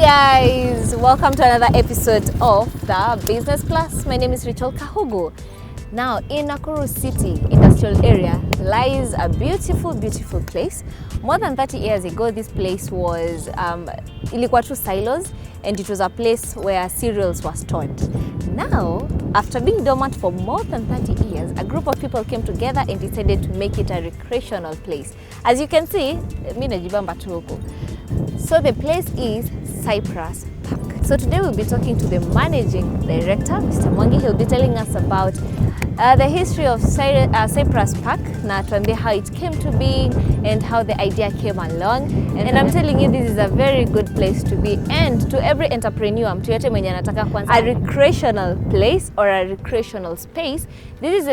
guys, welcome to another episode of the Business Plus. My name is Kahugu. Now in Nakuru City industrial area lies a beautiful place. More than 30 years ago this place was ilikuwa tu silos and it was a place where cereals were stored. Now after being dormant for more than 30 years, a group of people came together and decided to make it a recreational place. As you can see, mimi najibamba tu huko. So the place is Cyprus Park. So today we'll be talking to the managing director, Mr. Mwangi. He'll be telling us about the history of Cyprus Park, na tuambie how it came to be and how the idea came along. And I'm telling you, this is a very good place to be. And to every entrepreneur, mtu yote mwenye anataka kuanza a recreational place or a recreational space, this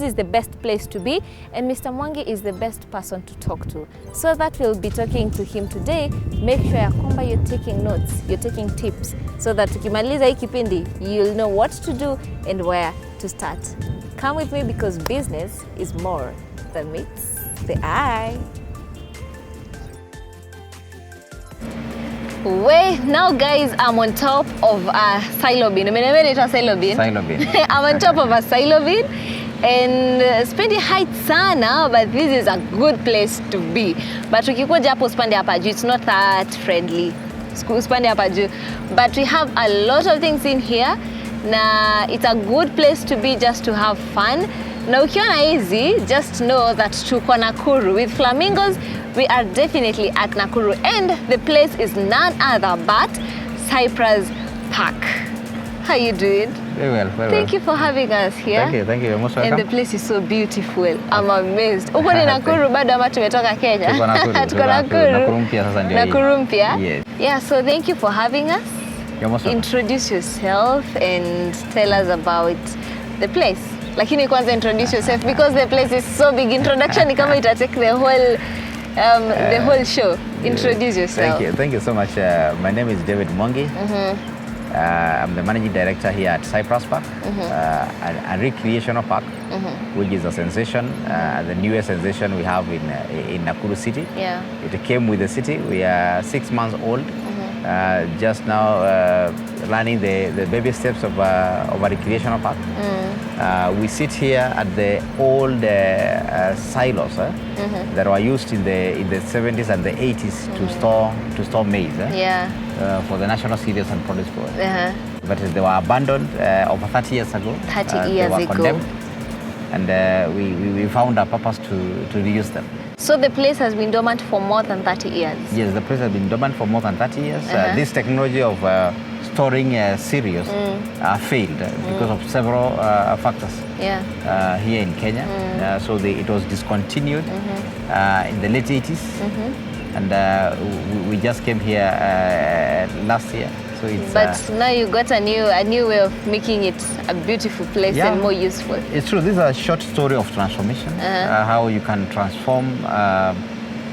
is the best place to be. And Mr. Mwangi is the best person to talk to. So that we'll be talking to him today. Make sure ya kwamba you're taking notes, you're taking tips, so that tukimaliza hii kipindi, you'll know what to do and where to start. Come with me because business is more than meets the eye. Now guys, I'm on top of a silo bin. Silo bin. I'm on top of a silo bin and spendi height sana, but this is a good place to be. But ukikuja hapo spande hapa juu, it's not that friendly. Spande hapa juu. But we have a lot of things in here. Na it's a good place to be just to have fun. Na ukiona hizi, just know that tuko Nakuru. With flamingos, we are definitely at Nakuru. And the place is none other but Cyprus Park. How you doing? Very well, Thank you for having us here. Thank you. You're most welcome. And the place is so beautiful. I'm amazed. Uko ni Nakuru bado ama tumetoka Kenya? Tuko Nakuru. Nakuru mpya sasa ndio. Nakuru mpya? Yes. Yeah, so thank you for having us. Introduce yourself and tell us about the place. Lakini kwanza introduce yourself because the place is so big. Introduction ni kama ita take the whole show. Introduce yourself. Thank you so much. My name is David Mwangi. I'm the managing director here at Cyprus Park, a recreational park, which is a sensation, the newest sensation we have in Nakuru City. Yeah. It came with the city. We are 6 months old. Just now running the baby steps of a recreational park. We sit here at the old silos that were used in the 70s and the 80s to store maize for the national cereals and produce growers. But they were abandoned over 30 years ago. 30 years they were ago. Condemned, and we found a purpose to reuse them. So the place has been dormant for more than 30 years? Yes, the place has been dormant for more than 30 years. This technology of storing cereals failed because of several factors here in Kenya. So it was discontinued in the late 80s. And we just came here last year. So it's, now you got a new way of making it a beautiful place and more useful. It's true. This is a short story of transformation. How you can transform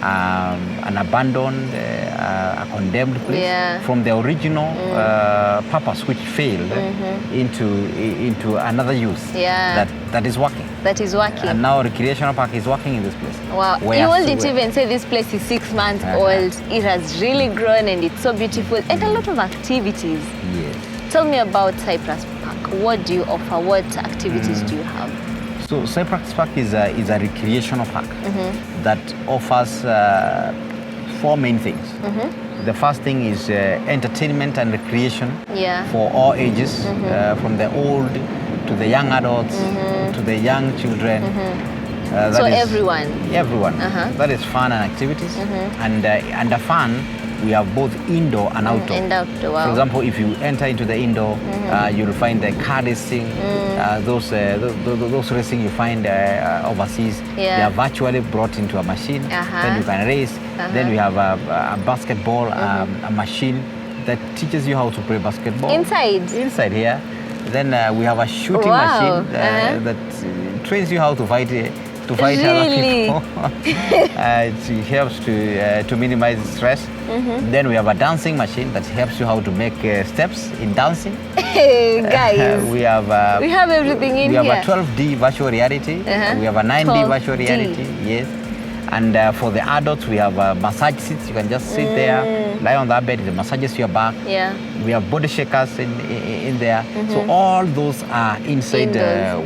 an abandoned, a condemned place from the original purpose which failed into another use that is working. That is working. And now recreational park is working in this place. Wow. You didn't even say this place is 6 months old. It has really grown and it's so beautiful and a lot of activities. Yes. Tell me about Cyprus Park. What do you offer? What activities do you have? So Cyprus Park is a recreational park that offers 4 main things. The first thing is entertainment and recreation for all ages, from the old to the young adults to the young children. So everyone? Everyone. That is fun and activities. And under fun, we have both indoor and outdoor. And outdoor, wow. For example, if you enter into the indoor, you'll find the car racing, those racing you find overseas. They are virtually brought into a machine. Then you can race. Then we have a basketball, a machine that teaches you how to play basketball. Inside here. Then we have a shooting machine that trains you how to fight other people. It helps to minimize stress. Then we have a dancing machine that helps you how to make steps in dancing. Hey guys, we have everything in here. We have a 12D virtual reality. We have a 9D virtual reality. Yes. And for the adults, we have massage seats. You can just sit there, lie on that bed. It massages your back. Yeah. We have body shakers in there. So all those are inside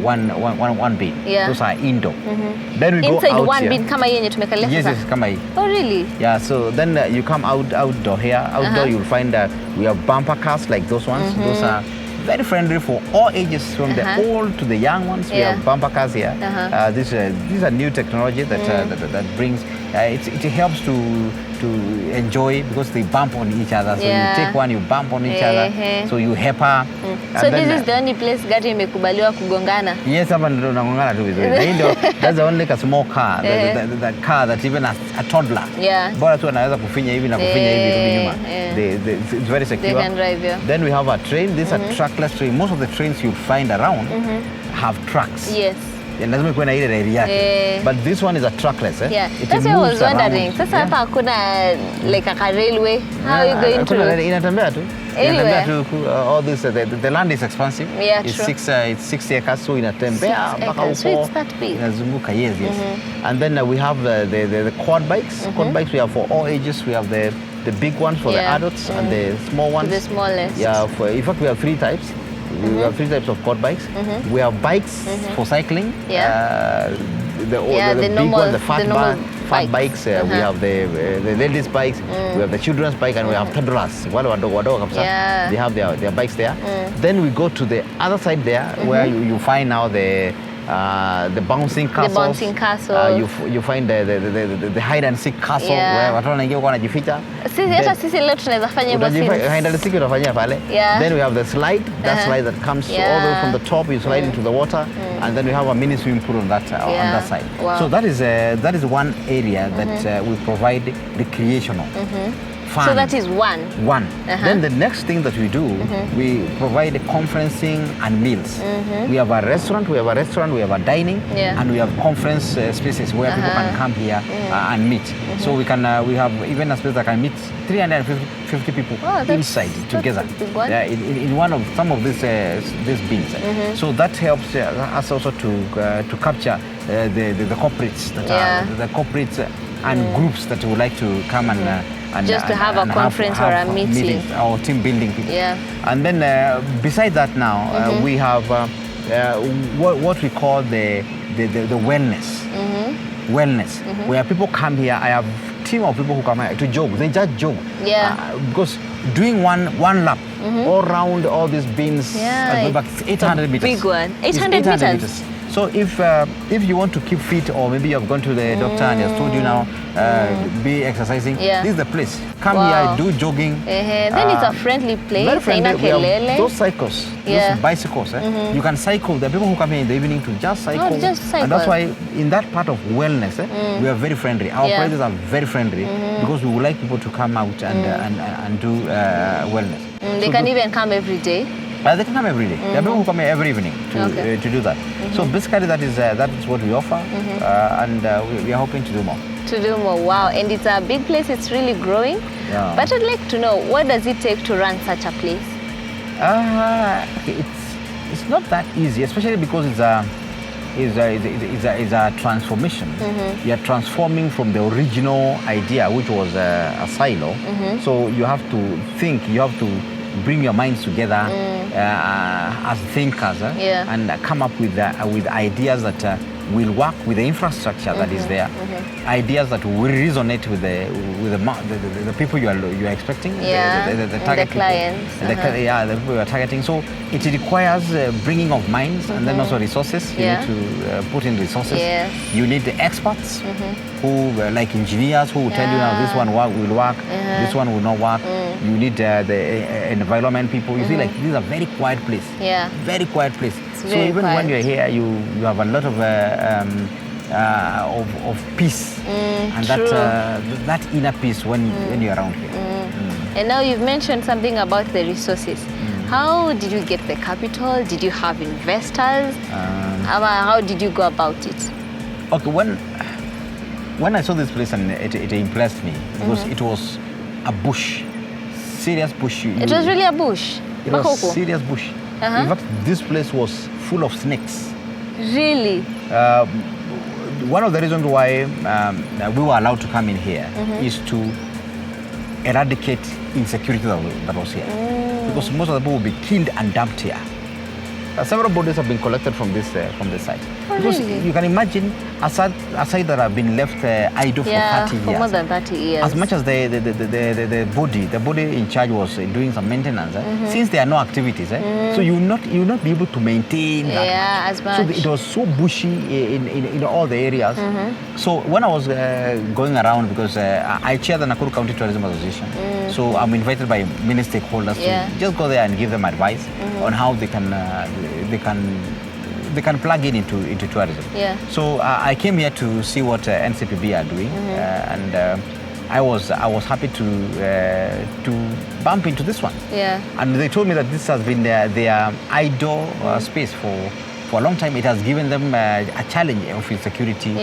one bin. Yeah. Those are indoor. Then we inside go out one here. bin kama yenye tumekalia Yes, sasa? yes, kama hii. Oh, really? Yeah, so then you come outdoor here. Outdoor you'll find we have bumper cars like those ones. Those are very friendly for all ages, from the old to the young ones. We have bumper cars here. These are new technology that brings. It helps to enjoy because they bump on each other. So you take one, you bump on each other. So you help. So this is the only place gari imekubaliwa kugongana? Yes, hapa ndio unagongana tu vizuri. That's the only small car, that car that even a toddler. Yeah. Bora tu anaweza kufinya hivi na kufinya hivi rudi nyuma. It's very secure. They can drive, yeah. Then we have a train. This is a trackless train. Most of the trains you find around have tracks. Yes. Lazima kuwe na ile rail yake. But this one is a trackless. Yeah. That's why I was wondering. Sasa hapa hakuna like a railway. How are you going to? Inatembea tu. Inatembea tu. All this the land is expansive. Yeah, it's 6 acres, so inatembea mpaka huko. So it's that big. Inazunguka, yes. And then we have the quad bikes. Quad bikes we have for all ages. We have the big ones for the adults and the small ones. The smallest. Yeah, in fact we have 3 types. We have 3 types of quad bikes. We have bikes for cycling. Yeah. The big normal, ones, the fat bikes. We have the ladies' bikes. We have the children's bike, and we have toddlers. Wale wadogo kabisa. They have their bikes there. Then we go to the other side there, where you find now the bouncing castle. The bouncing castle. You find the hide and seek castle, where watu wanaingia kwa wanajificha. Sisi leo tunaweza fanya hivyo. Hide and seek utafanyia pale. Then we have the slide. That slide that comes all the way from the top. You slide into the water, and then we have a mini swimming pool on that side. Wow. So that is one area that we provide recreational. Fun. So that is one. Then the next thing that we do, we provide conferencing and meals. We have a restaurant, we have a dining, and we have conference spaces where people can come here and meet. So we have even a space that can meet 350 people inside together. In some of these bins. So that helps us also to capture the corporates the corporates and groups that would like to come and just to have a conference or a meeting or team building people. And then beside that now we have what we call the wellness. Wellness, where people come here. I have a team of people who come here to jog. They just jog. Because doing one lap all around all these bins, about 800 meters. Big one. 800 meters. So if you want to keep fit, or maybe you have gone to the doctor and he has told you now be exercising, this is the place. Come here, do jogging. Then it's a friendly place. Very friendly. We have those cycles, those bicycles. You can cycle. There are people who come here in the evening to just cycle. And that's why in that part of wellness, we are very friendly. Our operators are very friendly because we would like people to come out and do wellness. They can even come every day. They can come every day. There are people who come here every evening to do that. So basically that is what we offer, and we are hoping to do more. To do more, wow. And it's a big place, it's really growing. But I'd like to know, what does it take to run such a place? It's not that easy, especially because it's a transformation. You are transforming from the original idea, which was a silo. So you have to think, you have to bring your minds together as thinkers and come up with ideas that will work with the infrastructure that is there. Ideas that will resonate with the people you are expecting, the target clients, the people you are targeting. So it requires bringing of minds and then also resources. You need to put in resources. You need the experts who, like engineers, who will tell you now this one will work, this one will not work. You need the environment people. You see, like, this is a very quiet place. Very quiet place. So even when you're here, you have a lot of peace, and that inner peace when you're around here. And now you've mentioned something about the resources. How did you get the capital? Did you have investors? How did you go about it? Okay, when I saw this place, and it impressed me because it was a bush, serious bush. It was really a bush. It was a serious bush. In fact, this place was full of snakes. Really? one of the reasons why we were allowed to come in here is to eradicate insecurity that was here. Because most of the people will be killed and dumped here. Several bodies have been collected from this site. Oh, because really? you can imagine a site that have been left idle for 30 years. For more than 30 years. As much as the body in charge was doing some maintenance, since there are no activities, so you will not be able to maintain that as much. So it was so bushy in all the areas. So when I was going around, because I chair the Nakuru County Tourism Association, so I'm invited by many stakeholders to just go there and give them advice on how they can plug in into tourism. So I came here to see what NCPB are doing, and I was happy to bump into this one. And they told me that this has been their idle space for a long time. It has given them a challenge of insecurity,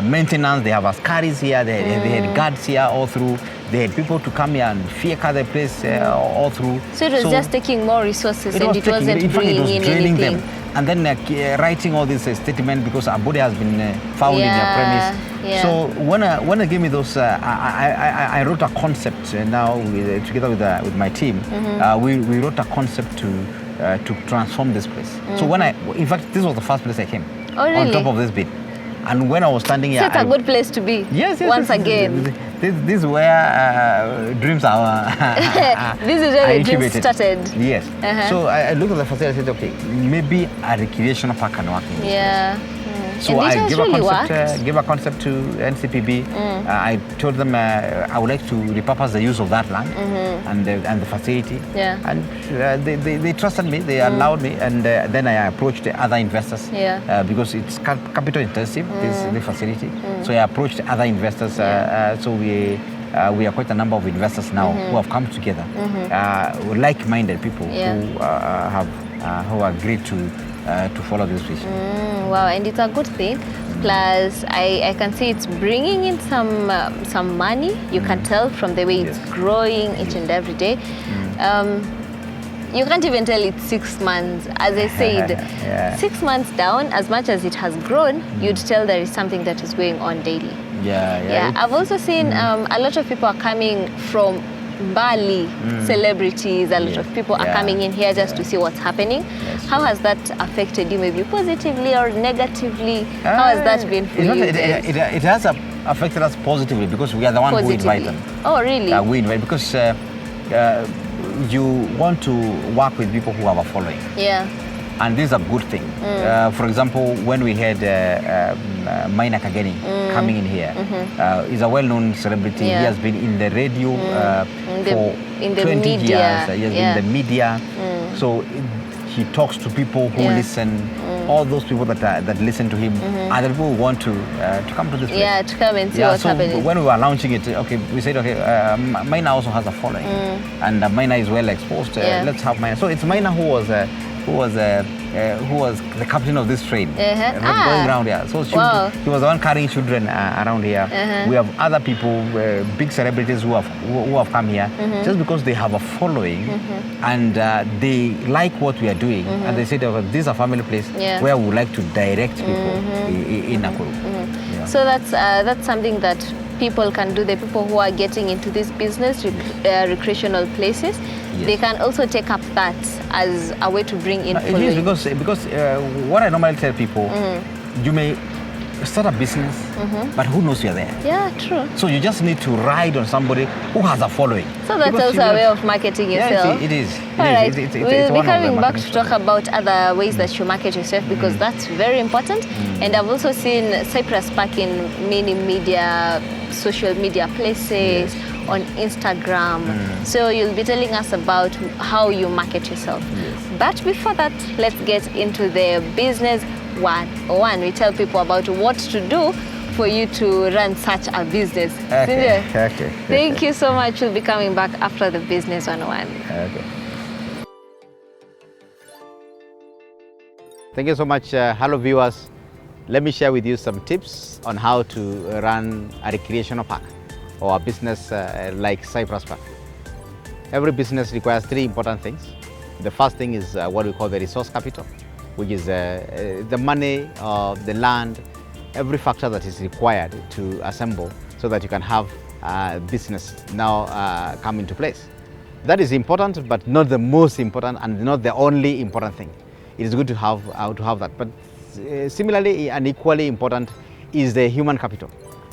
maintenance. They have askaris here, they had guards here all through. They had people to come here and fear the place all through. So it was just taking more resources and it wasn't bringing in anything. Them. And then writing all this statement because a body has been found in their premise. So when they gave me those, I wrote a concept now together with my team. We wrote a concept to transform this place. So in fact, this was the first place I came. Oh, really? On top of this bit. And when I was standing here, so it's a good place to be. Yes. Once again. This is where dreams are. This is where the dreams started. Yes. So I looked at the facility and said, okay, maybe a recreational park can work in this place. So I gave a concept to NCPB. I told them I would like to repurpose the use of that land and the facility. And they trusted me. They allowed me. And then I approached the other investors because it's capital intensive, this facility. So I approached other investors. So we are quite a number of investors now who have come together, like-minded people who agreed to follow this vision. Wow, and it's a good thing. Plus, I can see it's bringing in some money. You can tell from the way it's growing each and every day. You can't even tell it's 6 months. As I said, 6 months down, as much as it has grown, you'd tell there is something that is going on daily. I've also seen a lot of people are coming from Bali, celebrities, a lot of people are coming in here just to see what's happening. How has that affected you, maybe positively or negatively? How has that been for you? It has affected us positively because we are the one who invite them. Oh, really? We invite because you want to work with people who have a following. And this is a good thing. For example, when we had Maina Kageni coming in here, he's a well-known celebrity. He has been in the radio for 20 years. He has been in the media. So he talks to people who listen. All those people that listen to him are the people who want to come to this place. To come and see what's happening. When we were launching it, we said, Maina also has a following. And Maina is well exposed. Let's have Maina. So it's Maina who was the captain of this train, going around here. So he was the one carrying children around here. We have other people, big celebrities who have come here just because they have a following and they like what we are doing. And they said, this is a family place where we would like to direct people in Nakuru. So that's something that people can do. The people who are getting into this business, recreational places, they can also take up that as a way to bring in following. It is because what I normally tell people, you may start a business, but who knows you're there? True. So you just need to ride on somebody who has a following. So that's also a way of marketing yourself. It is. All right. We'll be coming back to talk about other ways that you market yourself because that's very important. And I've also seen Cyprus Park in many media, social media places, on Instagram. So you'll be telling us about how you market yourself. But before that, let's get into the business 101. We tell people about what to do for you to run such a business. Thank you so much. We'll be coming back after the business 101. Thank you so much. Hello viewers. Let me share with you some tips on how to run a recreational park or a business like Cyprus Park. Every business requires 3 important things. The first thing is what we call the resource capital, which is the money, the land, every factor that is required to assemble so that you can have business now come into place. That is important, but not the most important and not the only important thing. It is good to have that, but similarly and equally important is the human capital,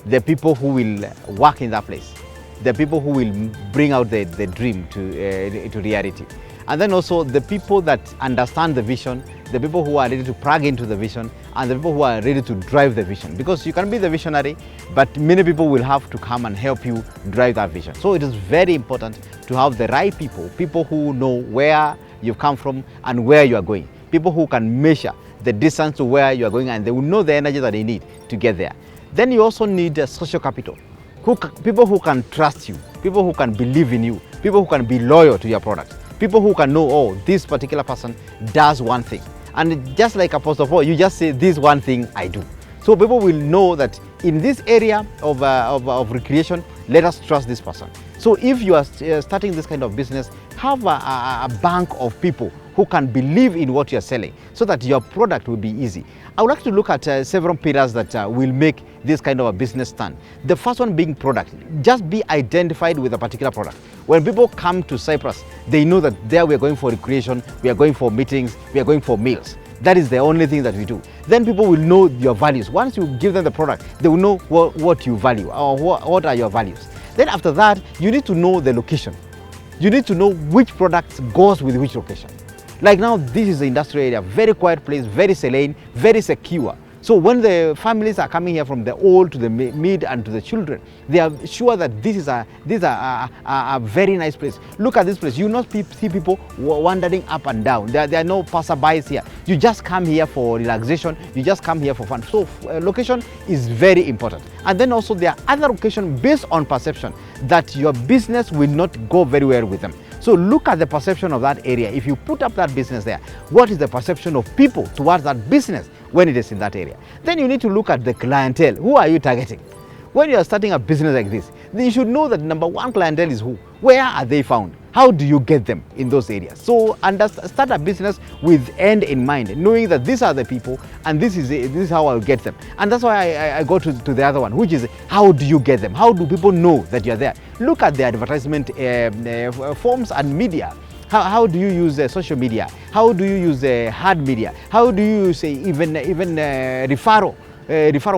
the people who will work in that place, the people who will bring out the dream to reality. And then also the people that understand the vision, the people who are ready to plug into the vision, and the people who are ready to drive the vision. Because you can be the visionary, but many people will have to come and help you drive that vision. So it is very important to have the right people, people who know where you've come from and where you are going, people who can measure the distance to where you are going, and they will know the energy that they need to get there. Then you also need social capital, people who can trust you, people who can believe in you, people who can be loyal to your product, people who can know, oh, this particular person does one thing. And just like Apostle Paul, you just say, this one thing I do. So people will know that in this area of recreation, let us trust this person. So if you are starting this kind of business, have a bank of people who can believe in what you are selling so that your product will be easy. I would like to look at several pillars that will make this kind of a business stand. The first one being product. Just be identified with a particular product. When people come to Cyprus, they know that there we are going for recreation, we are going for meetings, we are going for meals. That is the only thing that we do. Then people will know your values. Once you give them the product, they will know what you value or what are your values. Then after that, you need to know the location. You need to know which product goes with which location. Like now, this is the industrial area, very quiet place, very serene, very secure. So when the families are coming here from the old to the mid and to the children, they are sure that this is a very nice place. Look at this place. You will not see people wandering up and down. There are no passerbys here. You just come here for relaxation. You just come here for fun. So location is very important. And then also there are other locations based on perception that your business will not go very well with them. So look at the perception of that area. If you put up that business there, what is the perception of people towards that business when it is in that area? Then you need to look at the clientele. Who are you targeting? When you are starting a business like this, then you should know that number one clientele is who? Where are they found? How do you get them in those areas? So start a business with end in mind, knowing that these are the people and this is how I'll get them. And that's why I go to the other one, which is how do you get them? How do people know that you're there? Look at the advertisement forms and media. How do you use social media? How do you use hard media? How do you use even referral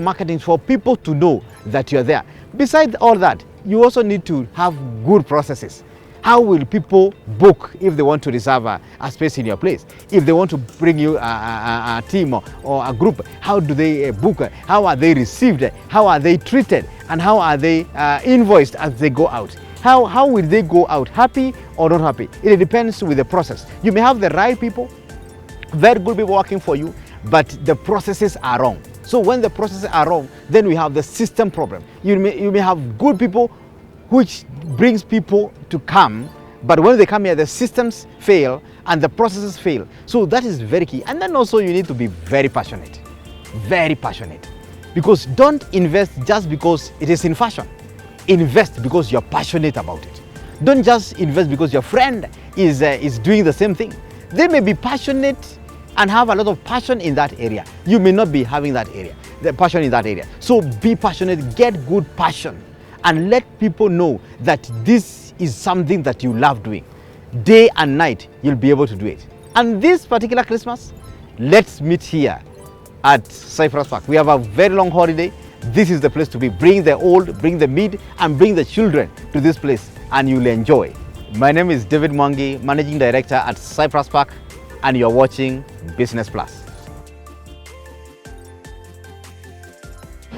marketing for people to know that you're there? Besides all that, you also need to have good processes. How will people book if they want to reserve a space in your place? If they want to bring you a team or a group, how do they book? How are they received? How are they treated? And how are they invoiced as they go out? How will they go out, happy or not happy? It depends with the process. You may have the right people, very good people working for you, but the processes are wrong. So when the processes are wrong, then we have the system problem. You may have good people which brings people to come, but when they come here, the systems fail and the processes fail. So that is very key. And then also you need to be very passionate, because don't invest just because it is in fashion. Invest because you're passionate about it. Don't just invest because your friend is doing the same thing. They may be passionate and have a lot of passion in that area. You may not be having the passion in that area. So be passionate, get good passion, and let people know that this is something that you love doing. Day and night, you'll be able to do it. And this particular Christmas, let's meet here at Cyprus Park. We have a very long holiday. This is the place to be. Bring the old, bring the mid, and bring the children to this place, and you'll enjoy. My name is David Mwangi, Managing Director at Cyprus Park, and you're watching Business Plus.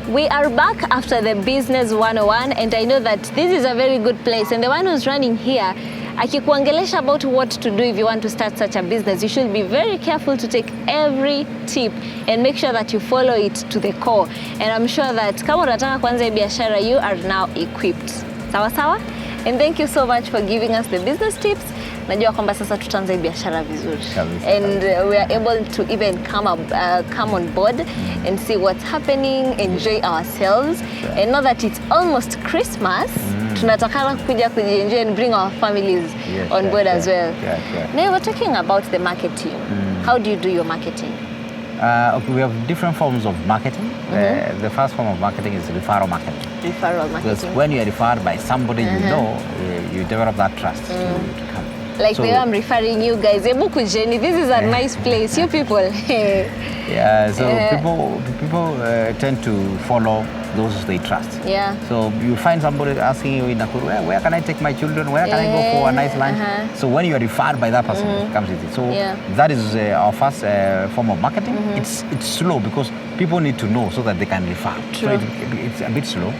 We are back after the Business 101, and I know that this is a very good place, and the one who's running here, akikuongelesha about what to do if you want to start such a business, you should be very careful to take every tip and make sure that you follow it to the core. And I'm sure that kama unataka kuanza biashara, you are now equipped. Sawa sawa? And thank you so much for giving us the business tips. Najua kwamba sasa tutaanza biashara vizuri. And we are able to even come on board and see what's happening, enjoy ourselves. Sure. And now that it's almost Christmas, tunatakana kuja kujienjoy and bring our families on board as well. Now we're talking about the marketing. How do you do your marketing? Okay, we have different forms of marketing. The first form of marketing is referral marketing. Referral marketing. Because when you are referred by somebody you know, you develop that trust to come. Like the way I'm referring you guys, this is a nice place. You people. Yeah, so people tend to follow those they trust. Yeah. So you find somebody asking you in Nakuru, where can I take my children? Where can I go for a nice lunch? So when you are referred by that person, it comes with it. So that is our first form of marketing. It's slow because people need to know so that they can refer. True. So it's a bit slow.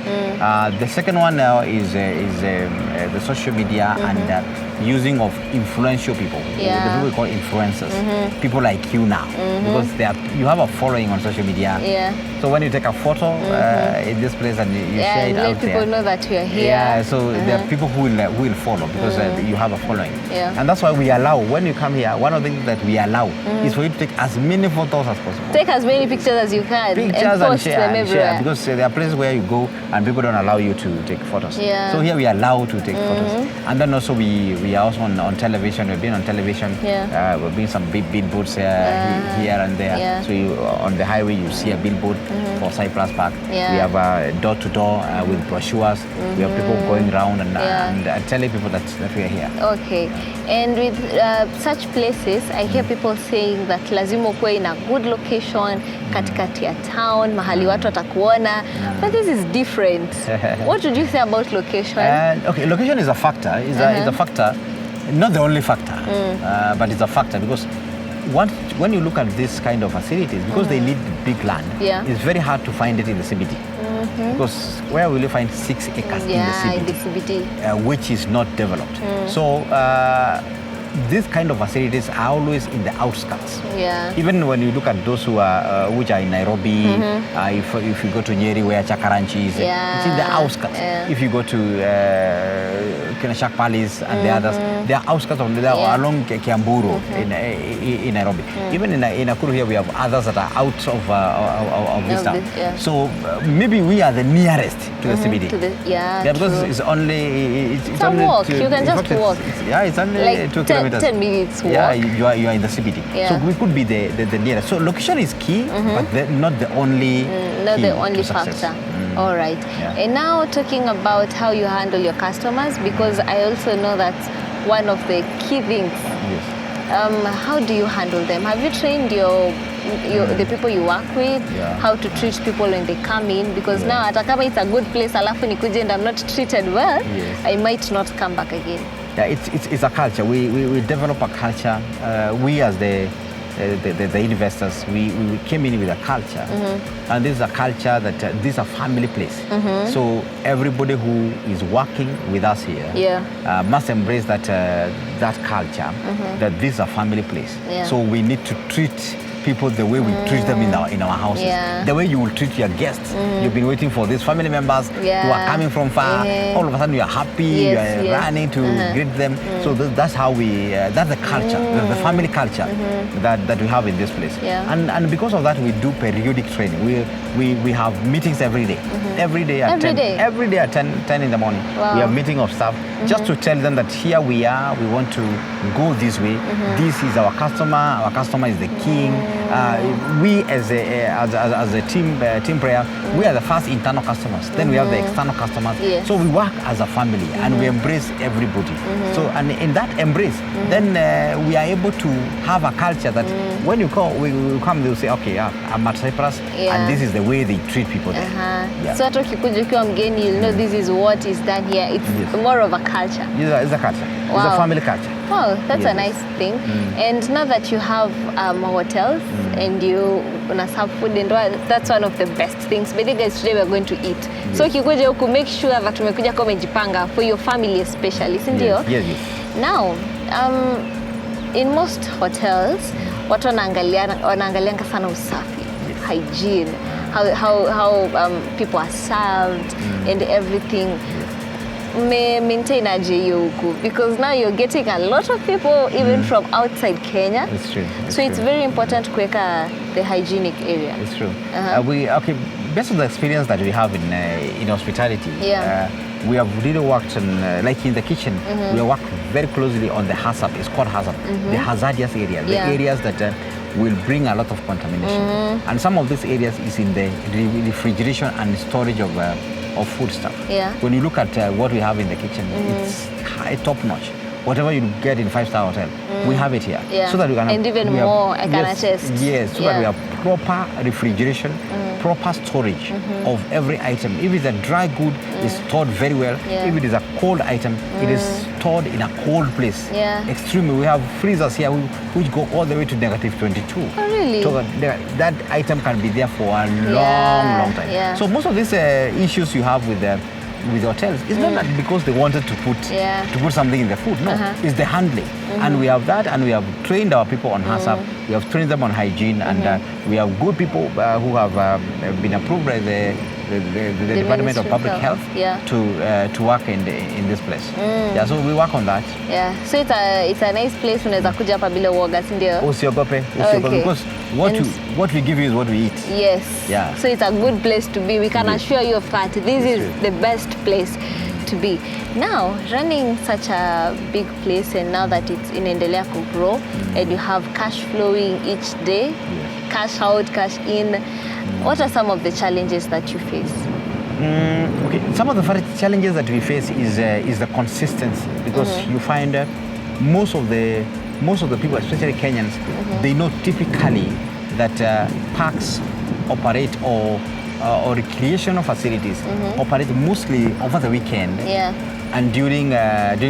The second one now is the social media and using of influential people. The people we call influencers. People like you now, because you have a following on social media. So when you take a photo in this place and you share it out there, let people know that you are here. Yeah, so there are people who will follow because you have a following. And that's why we allow, when you come here, one of the things that we allow is for you to take as many photos as possible. Take as many pictures as you can and post them everywhere. Because there are places where you go and people don't allow you to take photos. So here we allow to take photos. And then also we are also on television. We've been on television. We've been some big billboards here and there. So on the highway you see a billboard for Cyprus Park. We have door-to-door with brochures. We have people going around and telling people that we are here. Okay. And with such places, I hear people saying that lazima ukue in a good location, katikati ya town, mahali watu watakuona. But this is different. What would you say about location? Okay, location is a factor. It's a factor, not the only factor, but it's a factor because when you look at this kind of facilities, because they need big land, it's very hard to find it in the CBD. Because where will you find 6 acres in the CBD? Which is not developed. So these kind of facilities are always in the outskirts. Even when you look at those who are which are in Nairobi, if you go to Nyeri where Chakaranchi is, it's in the outskirts. If you go to Kenashak Palace and the others, they are outskirts of along Kiamburu in Nairobi. Even in Nakuru here we have others that are out of this town. So maybe we are the nearest to the CBD. Because it's only it's a walk. You can just walk. It's only like 2 kilometers. 10 minutes walk. You are in the CBD. So we could be the nearest. So location is key, but not the only factor. All right. And now talking about how you handle your customers, because I also know that's one of the key things. How do you handle them? Have you trained the people you work with how to treat people when they come in? Because now hata kama it's a good place alafu nikuje and I'm not treated well, I might not come back again. It's a culture. We develop a culture. We as the investors, we came in with a culture, and this is a culture that this is a family place. So everybody who is working with us here must embrace that culture, that this is a family place. So we need to treat people the way we treat them in our houses. The way you will treat your guests. You've been waiting for these family members who are coming from far. All of a sudden you are happy, you are running to greet them. So that's how that's the culture, the family culture that we have in this place. And because of that we do periodic training. We have meetings every day. Every day at 10 in the morning. We have meeting of staff just to tell them that here we are, we want to go this way. This is our customer is the king. We as a team player, we are the first internal customers. Then we have the external customers. So we work as a family and we embrace everybody. So and in that embrace, then we are able to have a culture that when you come, they'll say, okay, I'm at Cyprus and this is the way they treat people there. So hata ukikuja ukiwa mgeni, you'll know this is what is done here. It's more of a culture. It's a culture. It's a family culture. Wow, that's a nice thing. And now that you have hotels and you serve food and that's one of the best things. But guys, today we are going to eat. So ukikuja huku, make sure that tumekuja kama umejipanga for your family especially, sindio? Yes. Now, in most hotels, watu wanaangalianga sana usafi, hygiene, how people are served and everything. Maintain aje huku, because now you're getting a lot of people even from outside Kenya. It's true. It's very important kuweka the hygienic area. It's true. Based on the experience that we have in hospitality, we have really worked on, like in the kitchen, we work very closely on the hazard. It's called hazard. The hazardous area, the areas that will bring a lot of contamination. And some of these areas is in the refrigeration and storage of food stuff. Yeah. When you look at what we have in the kitchen, it's high, top notch. Whatever you get in 5-star hotel, we have it here. Yeah. So that we can and even more, I can attest. Yes, so that we have proper refrigeration, proper storage of every item. If it's a dry good, it's stored very well. Yeah. If it is a cold item, it is stored in a cold place. Yeah. Extremely. We have freezers here which go all the way to -22. Oh, really? So that item can be there for a long time. Yeah. So most of these issues you have with hotels, it's not that because they wanted to put something in the food. No, it's the handling. And we have that, and we have trained our people on HACCP. We have trained them on hygiene, and we have good people who have been approved by the Department of Public Health to work in this place. Yeah, so we work on that. Yeah, so it's a nice place. Unaweza kuja hapa bila uoga, si ndio? Usiogope, because what we give you is what we eat. Yes. Yeah. So it's a good place to be. We can assure you of that. This is the best place to be. Now, running such a big place, and now that it's inaendelea to grow, and you have cash flowing each day, cash out, cash in, what are some of the challenges that you face? Okay, some of the challenges that we face is the consistency, because you find most of the people, especially Kenyans, they know typically that parks operate or recreational facilities operate mostly over the weekend and during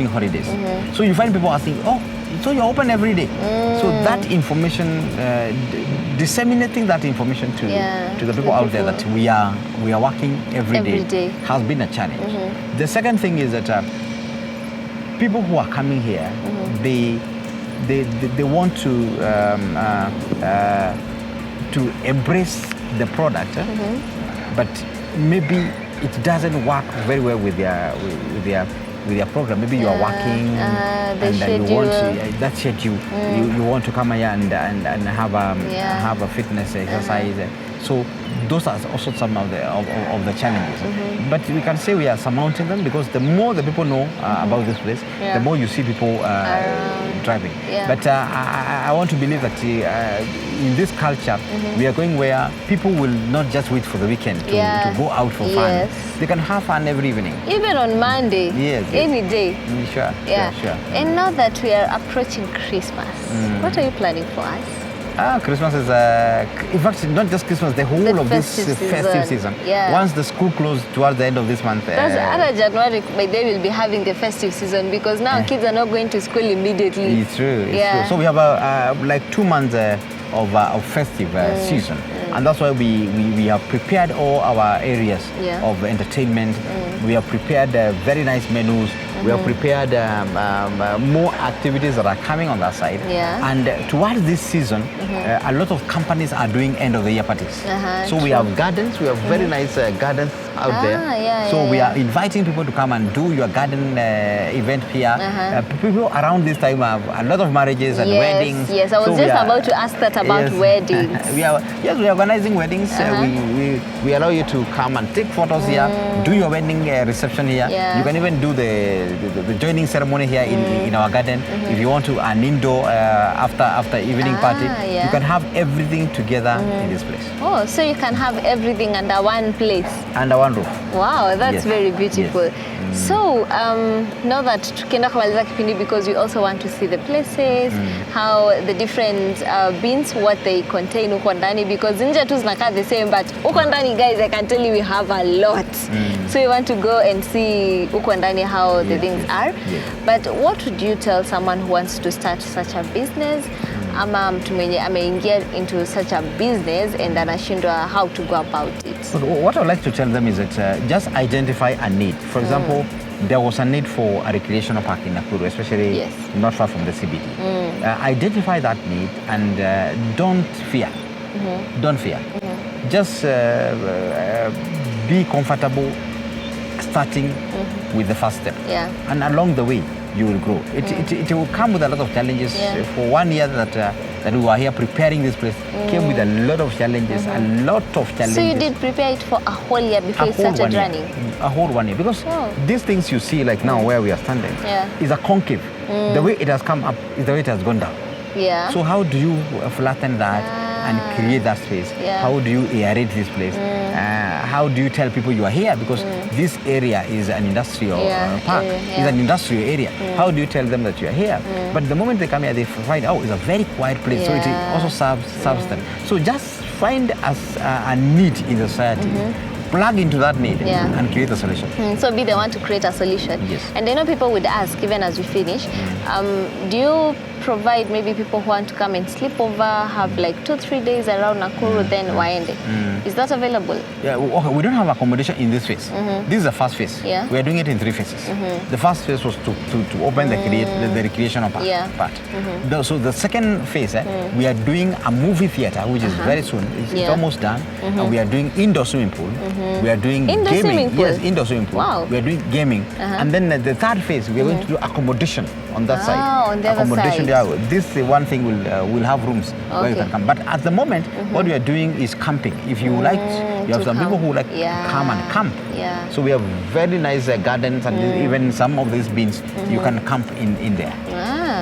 holidays. So you find people asking, oh, so you're open every day. So that information, disseminating that information to the people out there that we are working every day has been a challenge. The second thing is that people who are coming here, they want to embrace the product, but maybe it doesn't work very well with their program. Maybe you are working and you want that schedule. You want to come here and have a fitness exercise. So those are also some of the challenges. But we can say we are surmounting them, because the more the people know about this place, the more you see people driving. But I want to believe that in this culture, we are going where people will not just wait for the weekend to go out for fun. They can have fun every evening. Even on Monday, any day. Sure. And now that we are approaching Christmas, what are you planning for us? Christmas is, in fact, not just Christmas, the whole of this festive season. Once the school closed towards the end of this month. That's January, by then we'll be having the festive season, because now kids are not going to school immediately. It's true. So we have like 2 months of festive season. And that's why we have prepared all our areas of entertainment. We have prepared very nice menus. We have prepared more activities that are coming on that side. And towards this season, a lot of companies are doing end of the year parties. So we have gardens. We have very nice gardens out there. So we are inviting people to come and do your garden event here. People around this time have a lot of marriages and weddings. Yes, I was just about to ask that about weddings. we are organizing weddings. We allow you to come and take photos here, do your wedding reception here. You can even do the joining ceremony here in our garden. If you want to an indoor after evening party, you can have everything together in this place. Oh, so you can have everything under one place. Under one roof. Wow, that's very beautiful. So now that tukienda kumaliza kipindi, because we also want to see the places, how the different beans, what they contain huko ndani, because nje tu zinakaa the same, but huko ndani, guys, I can tell you we have a lot. So we want to go and see huko ndani how the things are. But what would you tell someone who wants to start such a business, ama mtu mwenye ameingia into such a business and anashindwa how to go about it? But what I would like to tell them is that just identify a need. For example, there was a need for a recreational park in Nakuru, especially not far from the CBD. Identify that need and don't fear. Don't fear. Just be comfortable starting with the first step. And along the way, you will grow. It will come with a lot of challenges. For 1 year that we were here preparing this place, came with a lot of challenges, So you did prepare it for a whole year before you started running? A whole 1 year. Because these things you see, like now where we are standing, is a concave. The way it has come up is the way it has gone down. Yeah. So how do you flatten that and create that space? Yeah. How do you aerate this place? How do you tell people you are here? Because this area is an industrial park. It's an industrial area. How do you tell them that you are here? But the moment they come here, they find, oh, it's a very quiet place. So it also serves them. So just find a need in the society. Plug into that need and create a solution. So be the one to create a solution. Yes. And I know people would ask, even as we finish, do you provide maybe people who want to come and sleep over, have like 2-3 days around Nakuru, then waende? Is that available? Yeah, okay, we don't have accommodation in this phase. This is the first phase. Yeah. We are doing it in 3 phases. The first phase was to open the recreational part. So the second phase, we are doing a movie theater, which is very soon. It's almost done. And we are doing indoor swimming pool. We are doing indoor gaming. Swimming pool? Yes, indoor swimming pool. Wow. We are doing gaming. And then the third phase, we are going to do accommodation on that side. On the other Accommodation, side. this one thing will have rooms where you can come. But at the moment, what we are doing is camping. If you like, you have some people who like to come and camp. Yeah. So we have very nice gardens and even some of these bins, you can camp in there.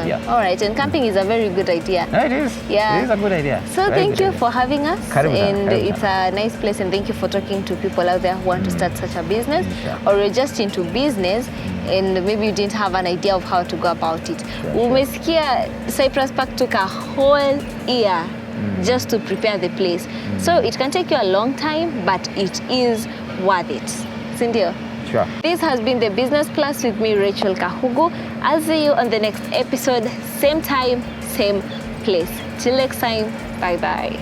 Yeah. All right, and camping is a very good idea. No, it is. Yeah. It is a good idea. So thank you for having us. Karibu sana, And karibu it's a nice place, and thank you for talking to people out there who want to start such a business, or you're just into business and maybe you didn't have an idea of how to go about it. Umesikia Cyprus Park took a whole year just to prepare the place. So it can take you a long time, but it is worth it. Sindio? Sure. This has been the Business Plus with me, Rachel Kahugu. I'll see you on the next episode, same time, same place. Till next time, bye-bye.